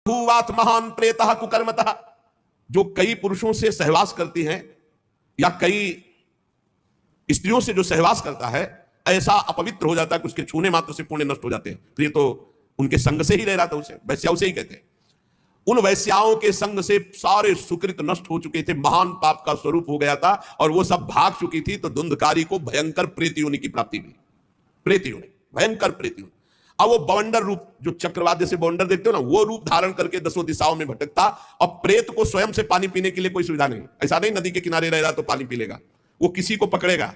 भूवात महान प्रेतः कुकर्मतः, जो कई पुरुषों से सहवास करती हैं या कई स्त्रियों से जो सहवास करता है, ऐसा अपवित्र हो जाता है कि उसके छूने मात्र से पुण्य नष्ट हो जाते हैं। फिर ये तो उनके संग से ही रह रहा था, उसे वैश्याओं से ही कहते हैं। उन वैश्याओं के संग से सारे सुकृत नष्ट हो चुके थे, महान पाप का स्वरूप हो गया था और वो सब भाग चुकी थी। तो धुंधकारी को भयंकर प्रेत योनि की प्राप्ति हुई, प्रेत योनि, भयंकर प्रेत योनि। अब वो बवंडर रूप, जो चक्रवात जैसे बवंडर देखते हो ना, वो रूप धारण करके 10 दिशाओं में भटकता। और प्रेत को स्वयं से पानी पीने के लिए कोई सुविधा नहीं, ऐसा नहीं नदी के किनारे रह रहा तो पानी पी लेगा, वो किसी को पकड़ेगा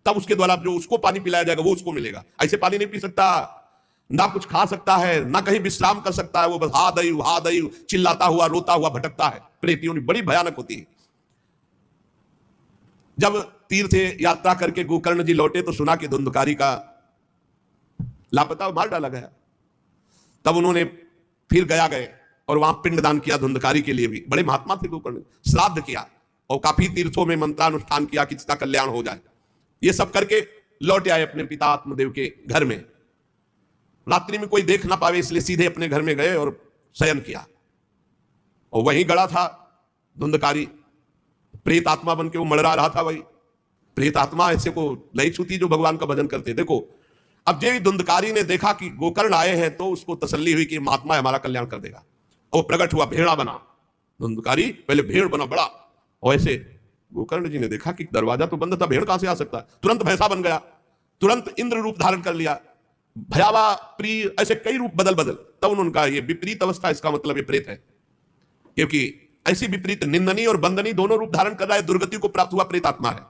तब उसके द्वारा जो उसको पानी पिलाया जाएगा वो उसको मिलेगा। ऐसे पानी नहीं पी सकता, ना कुछ खा सकता है, ना कहीं विश्राम कर सकता है। वो बस हा दई चिल्लाता हुआ रोता हुआ भटकता है। प्रेत योनि बड़ी भयानक होती है। जब तीर्थ यात्रा करके गोकर्ण जी लौटे तो सुना कि धुंधकारी का लापता, मार डाला गया। तब उन्होंने फिर गए और वहां पिंडदान किया धुंधकारी के लिए भी। बड़े महात्मा थे गोकर्ण, श्राद्ध किया और काफी तीर्थों में मंत्रानुष्ठान किया कि इसका कल्याण हो जाए। ये सब करके लौट आए अपने पिता आत्मदेव के घर में। रात्रि में कोई देख ना पावे इसलिए सीधे अपने घर में गए और शयन किया। और वहीं गड़ा था धुंधकारी, प्रेत आत्मा बन के वो मड़रा रहा था। वही प्रेत आत्मा ऐसे को नहीं छूती जो भगवान का भजन करते। देखो, अब जब धुंधकारी ने देखा कि गोकर्ण आए हैं तो उसको तसल्ली हुई कि महात्मा हमारा कल्याण कर देगा। वो प्रकट हुआ, भेड़ा बना। धुंधकारी पहले भेड़ बना बड़ा, और ऐसे गोकर्ण जी ने देखा कि दरवाजा तो बंद था, भेड़ कहां से आ सकता है। तुरंत भैंसा बन गया, तुरंत इंद्र रूप धारण कर लिया, भयावा प्रिय, ऐसे कई रूप बदल। तब उन्होंने कहा ये विपरीत अवस्था, इसका मतलब ये प्रेत है। क्योंकि ऐसी विपरीत निंदनीय और बंदनीय दोनों रूप धारण कर रहा है, दुर्गति को प्राप्त हुआ प्रेत आत्मा है।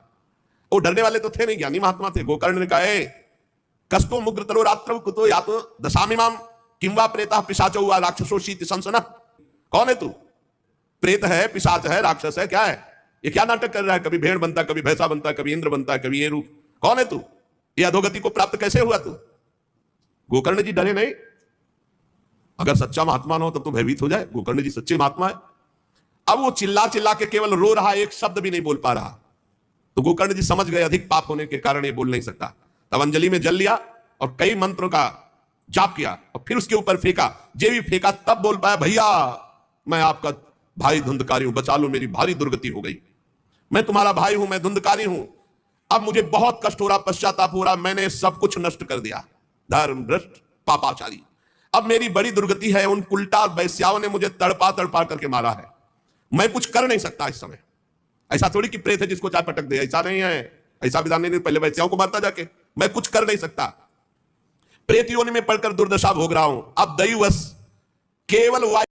वो डरने वाले तो थे नहीं, ज्ञानी महात्मा थे। गोकर्ण ने कहा कस्तो मुग्र तरो रात्र कुतो या तो दशामिमाम किंवा प्रेता पिशाचो हुआ राक्षसो शीत संसना। कौन है तू? प्रेत है, पिशाच है, राक्षस है, क्या है ये? क्या नाटक कर रहा है? कभी भेड़ बनता, कभी भैंसा बनता, कभी इंद्र बनता है, कभी ये रूप। कौन है तू? ये अधोगति को प्राप्त कैसे हुआ तू? गोकर्ण जी डरे नहीं। अगर सच्चा महात्मा हो तब तो भयभीत हो जाए। गोकर्ण जी सच्चे महात्मा है। अब वो चिल्ला चिल्ला के केवल रो रहा, एक शब्द भी नहीं बोल पा रहा। तो गोकर्ण जी समझ गए अधिक पाप होने के कारण ये बोल नहीं सकता। तब अंजलि में जल लिया और कई मंत्रों का जाप किया और फिर उसके ऊपर फेंका। जे भी फेंका तब बोल पाया, भैया मैं आपका भाई धुंधकारी हूं, बचा लो, मेरी भारी दुर्गति हो गई। मैं तुम्हारा भाई हूं, मैं धुंधकारी हूं। अब मुझे बहुत कष्ट हो रहा, पश्चाताप हो रहा, मैंने सब कुछ नष्ट कर दिया, धर्म भ्रष्ट पापाचारी। अब मेरी बड़ी दुर्गति है, उन उल्टा वैश्याओं ने मुझे तड़पा तड़पा करके मारा है। मैं कुछ कर नहीं सकता इस समय। ऐसा थोड़ी कि प्रेत है जिसको चाय पटक दे, ऐसा नहीं है। ऐसा विधान नहीं, पहले वैश्याओं को मारता जाके। मैं कुछ कर नहीं सकता, प्रेत योनि में पड़कर दुर्दशा भोग रहा हूं। अब दैवश केवल